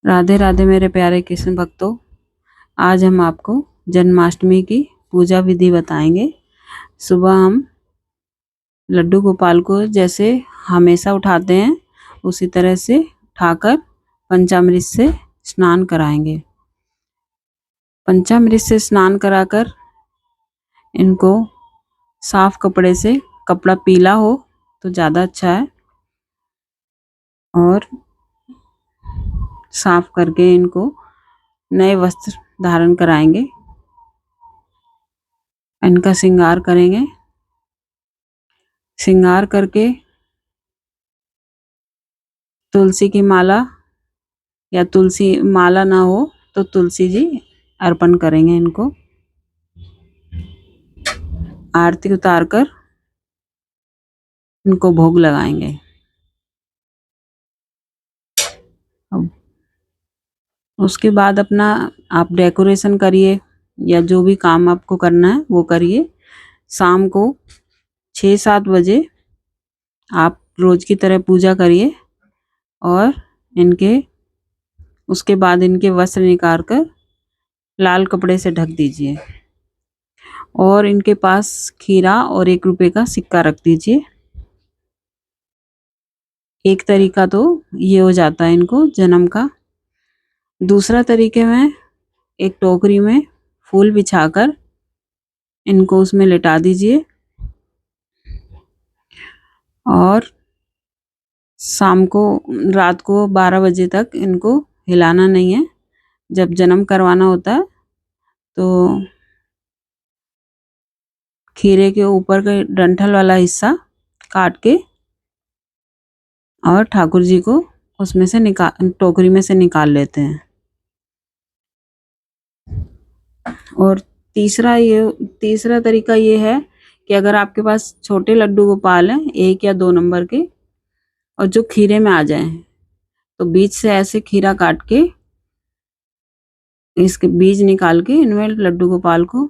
राधे राधे मेरे प्यारे कृष्ण भक्तों। आज हम आपको जन्माष्टमी की पूजा विधि बताएंगे। सुबह हम लड्डू गोपाल को जैसे हमेशा उठाते हैं उसी तरह से उठाकर पंचामृत से स्नान कराएंगे। पंचामृत से स्नान कराकर इनको साफ कपड़े से, कपड़ा पीला हो तो ज़्यादा अच्छा है, और साफ करके इनको नए वस्त्र धारण कराएंगे। इनका श्रृंगार करेंगे। श्रृंगार करके तुलसी की माला, या तुलसी माला ना हो तो तुलसी जी अर्पण करेंगे। इनको आरती उतारकर इनको भोग लगाएंगे। अब उसके बाद अपना आप डेकोरेशन करिए, या जो भी काम आपको करना है वो करिए। शाम को 6-7 बजे आप रोज की तरह पूजा करिए, और इनके उसके बाद इनके वस्त्र निकाल कर लाल कपड़े से ढक दीजिए, और इनके पास खीरा और 1 रुपए का सिक्का रख दीजिए। एक तरीका तो ये हो जाता है इनको जन्म का। दूसरा तरीके में एक टोकरी में फूल बिछाकर इनको उसमें लिटा दीजिए, और शाम को रात को 12 बजे तक इनको हिलाना नहीं है। जब जन्म करवाना होता है तो खीरे के ऊपर का डंठल वाला हिस्सा काट के और ठाकुर जी को उसमें से टोकरी में से निकाल लेते हैं। और तीसरा तरीका ये है कि अगर आपके पास छोटे लड्डू गोपाल हैं 1 या 2 नंबर के, और जो खीरे में आ जाएं, तो बीच से ऐसे खीरा काट के इसके बीज निकाल के इनमें लड्डू गोपाल को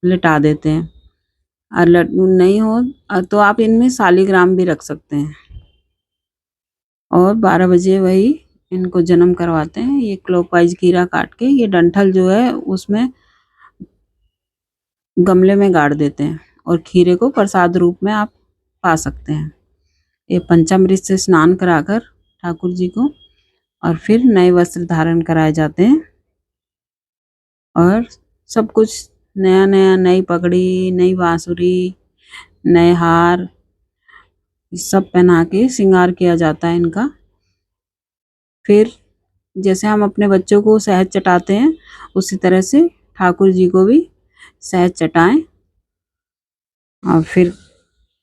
लिटा देते हैं। और लड्डू नहीं हो तो आप इनमें शालिग्राम भी रख सकते हैं, और 12 बजे वही इनको जन्म करवाते हैं। ये क्लॉकवाइज खीरा काट के ये डंठल जो है उसमें गमले में गाड़ देते हैं, और खीरे को प्रसाद रूप में आप पा सकते हैं। ये पंचामृत से स्नान कराकर ठाकुर जी को, और फिर नए वस्त्र धारण कराए जाते हैं, और सब कुछ नया नया, नई पगड़ी, नई बांसुरी, नए हार, सब पहना के श्रृंगार किया जाता है इनका। फिर जैसे हम अपने बच्चों को शहद चटाते हैं उसी तरह से ठाकुर जी को भी शहद चटाएं, और फिर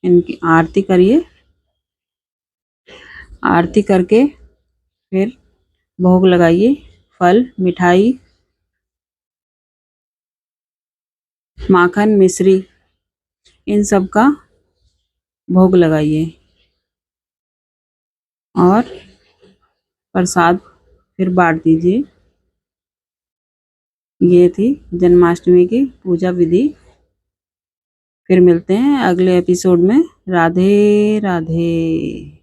इनकी आरती करिए। आरती करके फिर भोग लगाइए। फल, मिठाई, माखन, मिश्री, इन सब का भोग लगाइए, और प्रसाद फिर बांट दीजिए। ये थी जन्माष्टमी की पूजा विधि। फिर मिलते हैं अगले एपिसोड में। राधे राधे।